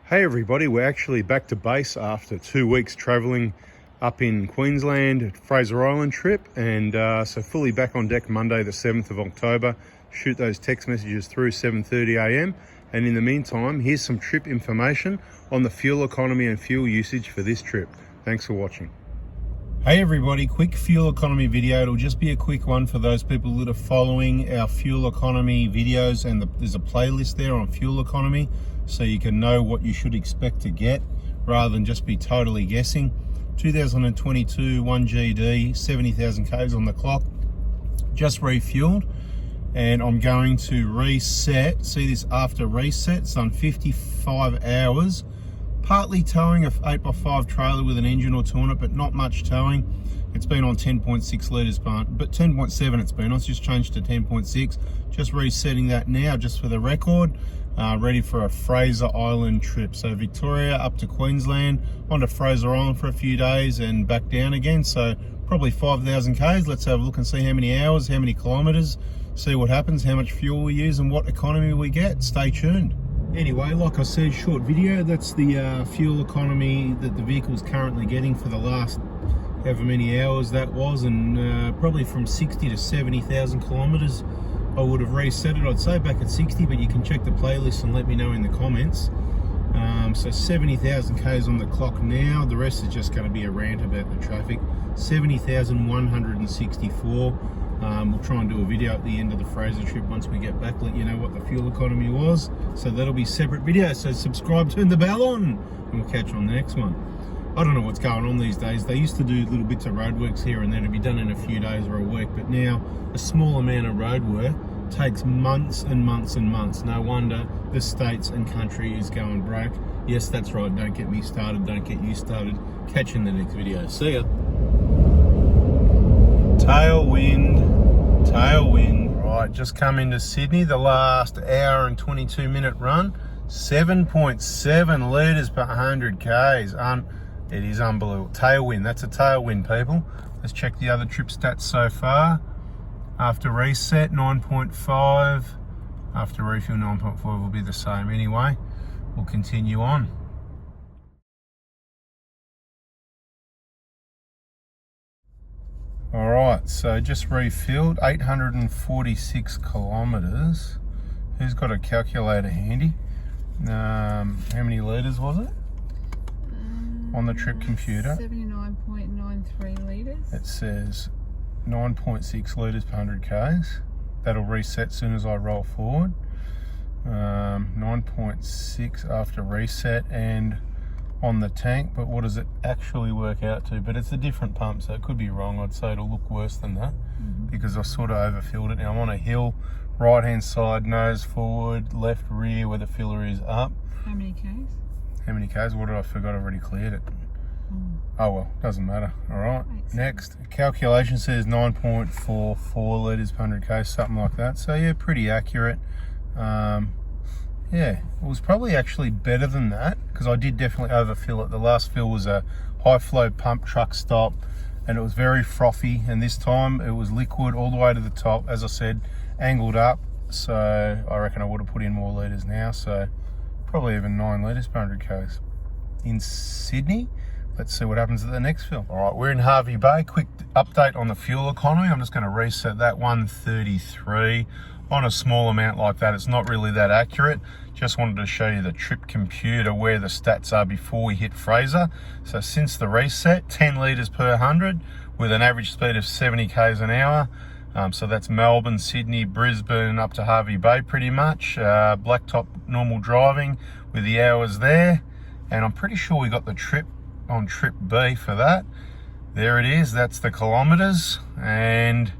Hey everybody, we're actually back to base after 2 weeks travelling up in Queensland, Fraser Island trip, and so fully back on deck Monday the 7th of October. Shoot those text messages through 7:30 a.m. and in the meantime, here's some trip information on the fuel economy and fuel usage for this trip. Thanks for watching. Hey everybody, quick fuel economy video. It'll just be a quick one for those people that are following our fuel economy videos, and there's a playlist there on fuel economy so you can know what you should expect to get rather than just be totally guessing. 2022 1GD, 70,000 k's on the clock, just refueled, and I'm going to reset. See this after reset, it's done 55 hours. Partly towing a 8x5 trailer with an engine or two on it, but not much towing. It's been on 10.6 litres, but 10.7 it's been on. It's just changed to 10.6. Just resetting that now, just for the record. Ready for a Fraser Island trip. So Victoria up to Queensland, onto Fraser Island for a few days and back down again. So probably 5,000 k's. Let's have a look and see how many hours, how many kilometres, see what happens, how much fuel we use and what economy we get. Stay tuned. Anyway, like I said, short video. That's the fuel economy that the vehicle's currently getting for the last however many hours that was, and probably from 60 to 70,000 kilometres. I would have reset it, I'd say back at 60, but you can check the playlist and let me know in the comments. So 70,000 k's on the clock now. The rest is just going to be a rant about the traffic. 70,164. We'll try and do a video at the end of the Fraser trip once we get back, let you know what the fuel economy was. So that'll be separate video. So subscribe, turn the bell on, and we'll catch you on the next one. I don't know what's going on these days. They used to do little bits of roadworks here and then. It'd be done in a few days or a week, but now a small amount of roadwork takes months and months and months. No wonder the states and country is going broke. Yes, that's right. Don't get me started. Don't get you started. Catch you in the next video. See ya. Tailwind. Right, just come into Sydney. The last hour and 22-minute run. 7.7 litres per 100 k's. It is unbelievable. Tailwind. That's a tailwind, people. Let's check the other trip stats so far. After reset, 9.5. After refuel, 9.5 will be the same anyway. We'll continue on. All right, so just refueled, 846 kilometres. Who's got a calculator handy? How many litres was it on the trip computer? 79.93 litres. It says 9.6 litres per 100 k's. That'll reset as soon as I roll forward. 9.6 after reset and on the tank, but what does it actually work out to? But it's a different pump, so it could be wrong. I'd say it'll look worse than that because I sort of overfilled it. Now I'm on a hill, right hand side, nose forward, left rear where the filler is up. How many k's? How many k's? What did I forgot? I've already cleared it. Oh well, doesn't matter. All right, next. Calculation says 9.44 litres per 100 k's, something like that. So yeah, pretty accurate. Yeah, it was probably actually better than that because I did definitely overfill it. The last fill was a high flow pump truck stop and it was very frothy, and this time it was liquid all the way to the top, as I said, angled up. So I reckon I would have put in more litres now, so probably even 9 litres per 100 k's. In Sydney, let's see what happens at the next fill. All right, we're in Hervey Bay. Quick update on the fuel economy. I'm just going to reset that, 133. On a small amount like that, it's not really that accurate. Just wanted to show you the trip computer where the stats are before we hit Fraser. So since the reset, 10 litres per 100 with an average speed of 70 k's an hour. So that's Melbourne, Sydney, Brisbane, up to Hervey Bay pretty much. Blacktop normal driving with the hours there. And I'm pretty sure we got the trip on trip B for that. There it is, that's the kilometres. And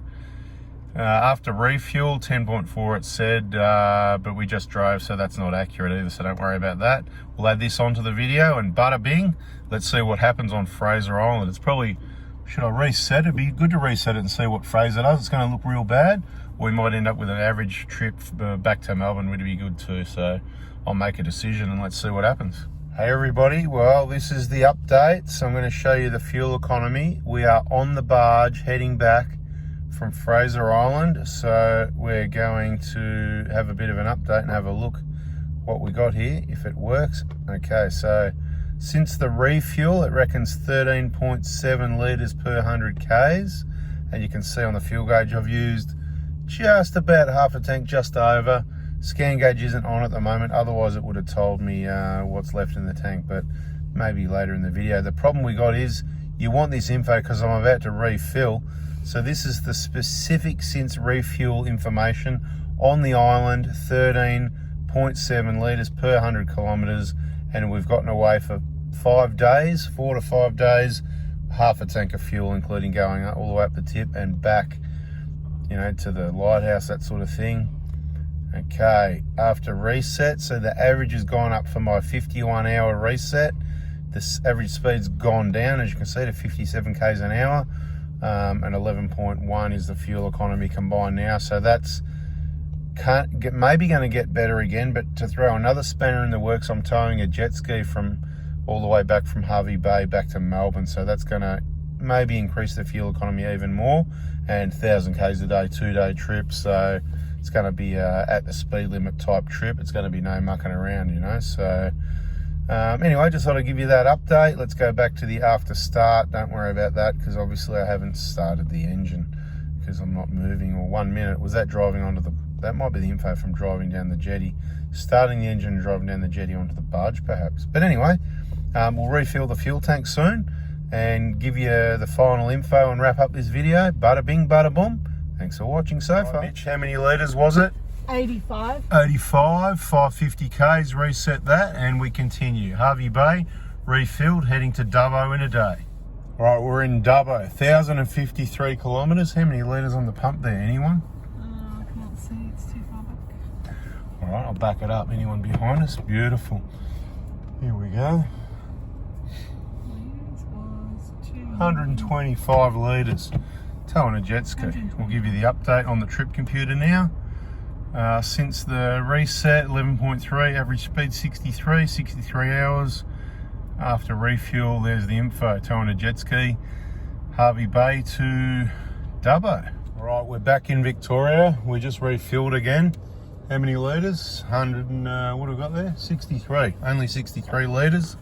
after refuel, 10.4 it said, but we just drove, so that's not accurate either, so don't worry about that. We'll add this onto the video and bada bing, let's see what happens on Fraser Island. It's probably, should I reset it? It'd be good to reset it and see what Fraser does. It's going to look real bad, or we might end up with an average trip back to Melbourne, would be good too. So I'll make a decision and let's see what happens. Hey everybody, well this is the update. So I'm going to show you the fuel economy. We are on the barge heading back from Fraser Island, so we're going to have a bit of an update and have a look what we got here, if it works. Okay, so since the refuel, it reckons 13.7 litres per 100 Ks. And you can see on the fuel gauge I've used just about half a tank, just over. Scan gauge isn't on at the moment, otherwise it would have told me what's left in the tank, but maybe later in the video. The problem we got is you want this info because I'm about to refill. So this is the specific since refuel information on the island, 13.7 litres per 100 kilometres, and we've gotten away for 5 days, 4 to 5 days, half a tank of fuel, including going all the way up the tip and back, you know, to the lighthouse, that sort of thing. Okay, after reset, so the average has gone up for my 51-hour reset. The average speed's gone down, as you can see, to 57 k's an hour, and 11.1 is the fuel economy combined now. So that's maybe going to get better again, but to throw another spanner in the works, I'm towing a jet ski from all the way back from Hervey Bay back to Melbourne, so that's going to maybe increase the fuel economy even more. And 1,000 k's a day, 2-day trip, so it's going to be at the speed limit type trip. It's going to be no mucking around, you know. So anyway, just thought I'd give you that update. Let's go back to the after start. Don't worry about that, because obviously I haven't started the engine because I'm not moving. Or 1 minute was that driving onto the, that might be the info from driving down the jetty, starting the engine and driving down the jetty onto the barge perhaps. But anyway, we'll refill the fuel tank soon and give you the final info and wrap up this video. Bada bing, bada boom. Thanks for watching so far. Mitch, how many litres was it? 85. 85, 550 Ks, reset that, and we continue. Hervey Bay, refilled, heading to Dubbo in a day. All right, we're in Dubbo, 1,053 kilometres. How many litres on the pump there, anyone? I can't see, it's too far back. All right, I'll back it up. Anyone behind us? Beautiful. Here we go. Litres was 125 litres. Towing a jet ski. We'll give you the update on the trip computer now. Since the reset, 11.3, average speed 63 hours. After refuel, there's the info. Towing a jet ski, Hervey Bay to Dubbo. All right, we're back in Victoria. We just refueled again. How many litres? 100 and, what have we got there? 63, only 63 litres.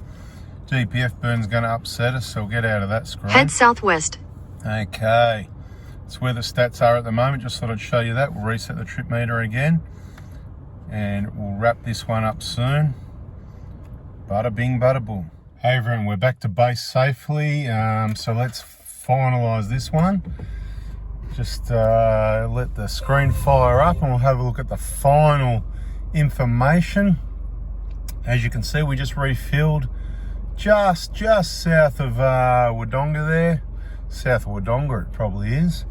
GPF burn's gonna upset us, so we'll get out of that screen. Head southwest. Okay, that's where the stats are at the moment. Just thought I'd show you that. We'll reset the trip meter again, and we'll wrap this one up soon. Bada bing, bada boom. Hey everyone, we're back to base safely. So let's finalise this one. Just let the screen fire up and we'll have a look at the final information. As you can see, we just refilled just south of Wodonga there. South of Wodonga it probably is.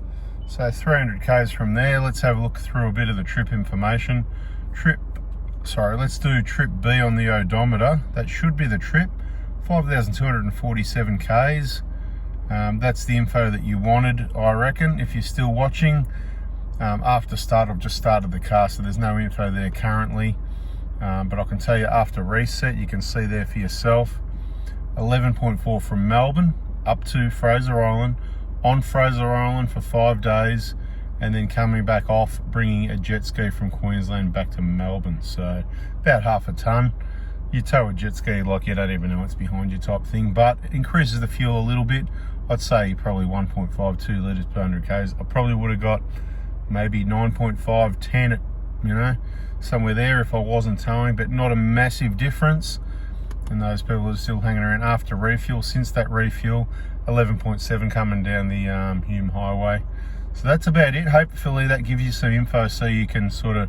So 300 k's from there. Let's have a look through a bit of the trip information. Let's do trip B on the odometer. That should be the trip. 5,247 k's. That's the info that you wanted, I reckon. If you're still watching, after start, I've just started the car, so there's no info there currently. But I can tell you after reset, you can see there for yourself. 11.4 from Melbourne up to Fraser Island, on Fraser Island for 5 days, and then coming back off, bringing a jet ski from Queensland back to Melbourne. So about half a tonne. You tow a jet ski like you don't even know what's behind you type thing, but it increases the fuel a little bit. I'd say probably 1.52 litres per 100 k's. I probably would have got maybe 9.5, 10, you know, somewhere there if I wasn't towing, but not a massive difference. And those people are still hanging around after refuel. Since that refuel, 11.7 coming down the Hume Highway. So that's about it. Hopefully that gives you some info so you can sort of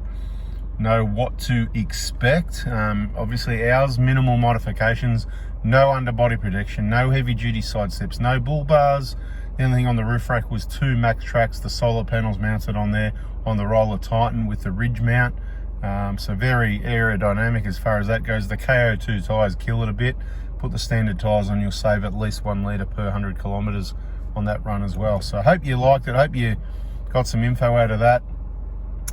know what to expect. Obviously ours, minimal modifications, no underbody protection, no heavy duty side steps, no bull bars. The only thing on the roof rack was 2 Max Tracks, the solar panels mounted on there on the Roller Titan with the ridge mount. So very aerodynamic as far as that goes. The KO2 tyres kill it a bit. Put the standard tyres on, you'll save at least 1 litre per 100 kilometres on that run as well. So I hope you liked it. I hope you got some info out of that.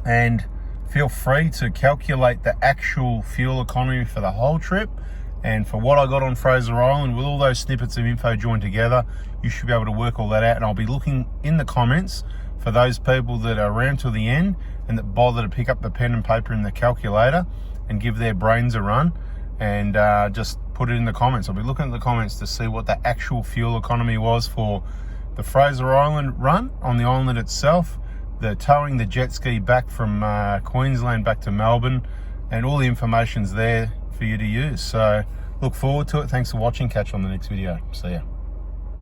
And feel free to calculate the actual fuel economy for the whole trip. And for what I got on Fraser Island, with all those snippets of info joined together, you should be able to work all that out. And I'll be looking in the comments for those people that are around till the end and that bother to pick up the pen and paper and the calculator and give their brains a run, and just put it in the comments. I'll be looking at the comments to see what the actual fuel economy was for the Fraser Island run on the island itself, the towing the jet ski back from Queensland back to Melbourne, and all the information's there for you to use. So look forward to it. Thanks for watching. Catch you on the next video. See ya.